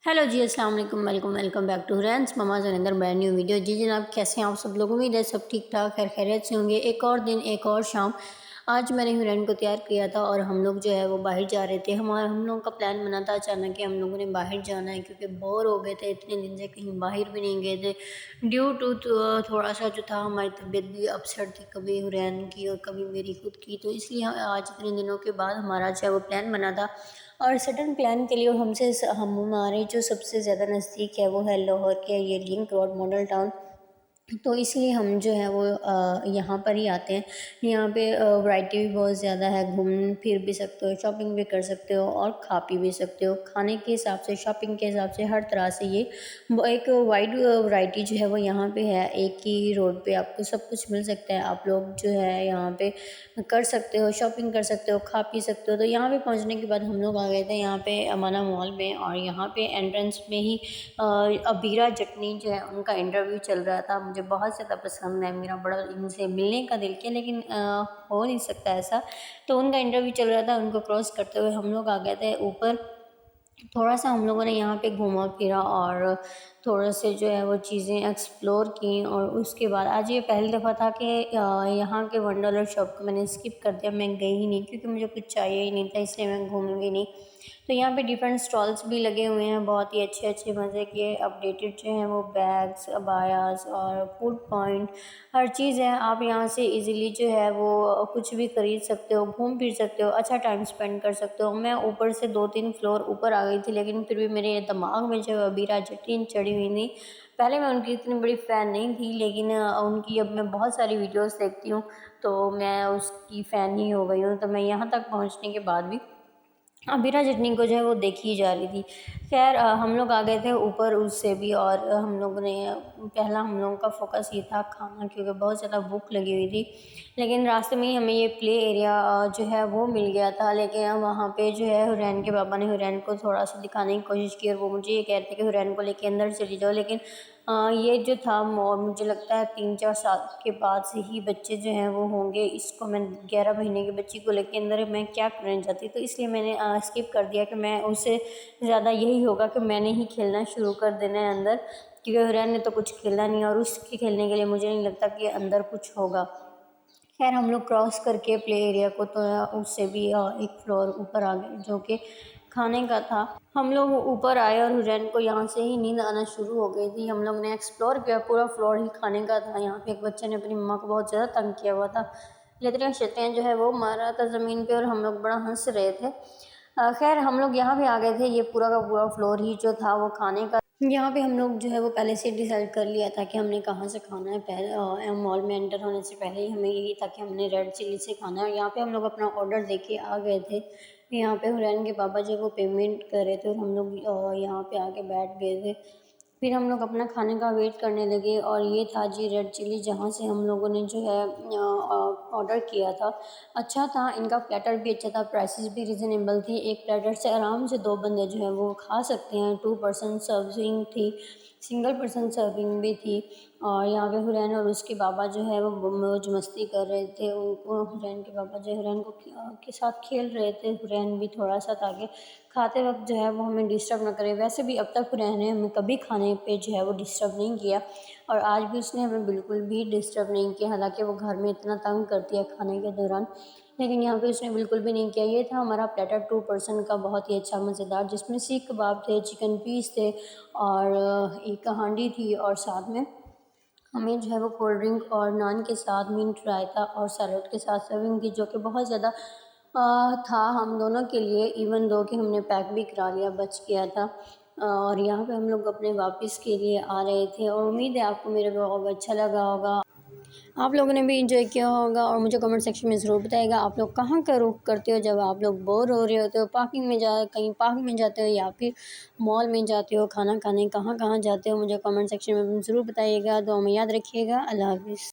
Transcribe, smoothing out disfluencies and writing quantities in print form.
Hello जी, अस्सलाम वालेकुम, वेलकम वेलकम बैक टू रेंस ममाज़ अंदर ब्रांड न्यू वीडियो। जी जनाब, कैसे हैं आप सब लोग? उम्मीद है सब ठीक ठाक खैर खैरियत से होंगे। एक और दिन, एक और शाम। आज मैंने हुरैन को तैयार किया था और हम लोग जो है वो बाहर जा रहे थे। हम लोगों का प्लान बना था अचानक कि हम लोगों ने बाहर जाना है, क्योंकि बोर हो गए थे, इतने दिन से कहीं बाहर भी नहीं गए थे। ड्यू टू थोड़ा सा जो था, हमारी तबीयत भी अपसेट थी, कभी हुरैन की और कभी मेरी खुद की, तो इसलिए आज इतने दिनों के बाद हमारा जो है वो प्लान बना था। और सडन प्लान के लिए हम हमारे जो सबसे ज़्यादा नज़दीक है वो है लाहौर के ये लिंक रोड मॉडल टाउन। तो इसलिए हम जो है वो यहाँ पर ही आते हैं। यहाँ पे वैरायटी भी बहुत ज़्यादा है, घूम फिर भी सकते हो, शॉपिंग भी कर सकते हो और खा पी भी सकते हो। खाने के हिसाब से, शॉपिंग के हिसाब से, हर तरह से ये वो एक वाइड वैरायटी जो है वो यहाँ पे है। एक ही रोड पे आपको सब कुछ मिल सकता है। आप लोग जो है यहाँ पे कर सकते हो, शॉपिंग कर सकते हो, खा पी सकते हो। तो यहाँ पे पहुँचने के बाद हम लोग आ गए थे यहाँ पे अमाना मॉल में, और यहाँ पे एंट्रेंस में ही अबीरा जटनी जो है उनका इंटरव्यू चल रहा था। मुझे बहुत ज़्यादा पसंद है, मेरा बड़ा इनसे मिलने का दिल किया, लेकिन हो नहीं सकता ऐसा। तो उनका इंटरव्यू चल रहा था, उनको क्रॉस करते हुए हम लोग आ गए थे ऊपर। थोड़ा सा हम लोगों ने यहाँ पे घूमा फिरा और थोड़ा से जो है वो चीज़ें एक्सप्लोर की। और उसके बाद आज ये पहली दफ़ा था कि यहाँ के वंडरलैंड शॉप को मैंने स्किप कर दिया, मैं गई ही नहीं, क्योंकि मुझे कुछ चाहिए ही नहीं था, इसलिए मैं घूमूंगी नहीं। तो यहाँ पे डिफरेंट स्टॉल्स भी लगे हुए हैं, बहुत ही अच्छे अच्छे मज़े के अपडेटेड जो हैं वो बैग्स, अबायास और फूड पॉइंट, हर चीज़ है। आप यहाँ से इजीली जो है वो कुछ भी खरीद सकते हो, घूम फिर सकते हो, अच्छा टाइम स्पेंड कर सकते हो। मैं ऊपर से 2-3 फ्लोर ऊपर आ गई थी, लेकिन फिर भी मेरे दिमाग में जो अबीरा जटीन चढ़ी हुई थी। पहले मैं उनकी इतनी बड़ी फ़ैन नहीं थी, लेकिन उनकी अब मैं बहुत सारी वीडियोस देखती हूँ, तो मैं उसकी फ़ैन ही हो गई हूँ। तो मैं यहाँ तक पहुँचने के बाद भी अबीरा जटनी को जो है वो देखी ही जा रही थी। खैर हम लोग आ गए थे ऊपर उससे भी, और हम लोगों ने पहला हम लोगों का फ़ोकस ये था खाना, क्योंकि बहुत ज़्यादा भूख लगी हुई थी। लेकिन रास्ते में ही हमें ये प्ले एरिया जो है वो मिल गया था, लेकिन वहाँ पे जो है हुरैन के पापा ने हुरैन को थोड़ा सा दिखाने की कोशिश की, और वो मुझे ये कहते कि हुरैन को लेके अंदर चली जाओ। लेकिन ये जो था मुझे लगता है 3-4 साल के बाद से ही बच्चे जो हैं वो होंगे। इसको मैं 11 महीने की बच्ची को लेके अंदर मैं क्या करने जाती, तो इसलिए मैंने स्किप कर दिया कि मैं उससे ज़्यादा यही होगा कि मैंने ही खेलना शुरू कर देना है अंदर, क्योंकि हुरैन ने तो कुछ खेला नहीं, और उसके खेलने के लिए मुझे नहीं लगता कि अंदर कुछ होगा। खैर हम लोग क्रॉस करके प्ले एरिया को, तो उससे भी एक फ्लोर ऊपर आ गए, जो कि खाने का था। हम लोग ऊपर आए और हुरैन को यहाँ से ही नींद आना शुरू हो गई थी। हम लोग ने एक्सप्लोर किया, पूरा फ्लोर ही खाने का था। यहाँ पे एक बच्चे ने अपनी मम्मा को बहुत ज़्यादा तंग किया हुआ था, लतरियाँ शतरियाँ जो है वो मार रहा था ज़मीन पे, और हम लोग बड़ा हंस रहे थे। खैर हम लोग यहाँ भी आ गए थे। ये पूरा का पूरा फ्लोर ही जो था वो खाने का। यहाँ पे हम लोग जो है वो पहले से डिसाइड कर लिया था कि हमने कहाँ से खाना है। पहले मॉल में एंटर होने से पहले ही हमें यही था कि हमने रेड चिल्ली से खाना है। यहाँ पे हम लोग अपना ऑर्डर दे के आ गए थे। यहाँ पे हुरैन के पापा जो वो पेमेंट कर रहे थे, और हम लोग यहाँ पे आके बैठ गए थे। फिर हम लोग अपना खाने का वेट करने लगे, और ये था जी रेड चिल्ली, जहाँ से हम लोगों ने जो है ऑर्डर किया था। अच्छा था, इनका प्लेटर भी अच्छा था, प्राइसेस भी रिजनेबल थी। एक प्लेटर से आराम से 2 बंदे जो है वो खा सकते हैं। 2 पर्सन सर्विंग थी, सिंगल पर्सन सर्विंग भी थी। और यहाँ पे हुरैन और उसके बाबा जो है वो मौज मस्ती कर रहे थे। उनको हुरैन के बाबा जो हुरैन को के साथ खेल रहे थे, हुरैन भी थोड़ा सा, ताकि खाते वक्त जो है वो हमें डिस्टर्ब ना करे। वैसे भी अब तक हुरैन ने हमें कभी खाने पे जो है वो डिस्टर्ब नहीं किया, और आज भी उसने हमें बिल्कुल भी डिस्टर्ब नहीं किया। हालांकि वो घर में इतना तंग करती है खाने के दौरान, लेकिन यहाँ पे उसने बिल्कुल भी नहीं किया। ये था हमारा प्लेटर 2 पर्सन का, बहुत ही अच्छा मज़ेदार, जिसमें सीख कबाब थे, चिकन पीस थे, और एक हांडी थी, और साथ में हमें जो है वो कोल्ड ड्रिंक और नान के साथ मिंट रायता और सैलड के साथ सर्विंग थी, जो कि बहुत ज़्यादा था हम दोनों के लिए। इवन दो कि हमने पैक भी करा लिया, बच गया था। और यहाँ पे हम लोग अपने वापस के लिए आ रहे थे, और उम्मीद है आपको मेरा ब्लॉग अच्छा लगा होगा, आप लोगों ने भी इंजॉय किया होगा। और मुझे कमेंट सेक्शन में ज़रूर बताइएगा आप लोग कहाँ का रुख करते हो जब आप लोग बोर हो रहे होते हो, पार्किंग में जा कहीं पार्क में जाते हो, या फिर मॉल में जाते हो खाना खाने, कहाँ कहाँ जाते हो। मुझे कमेंट सेक्शन में ज़रूर बताइएगा। दुआ में याद रखिएगा। अल्लाह हाफ़िज़।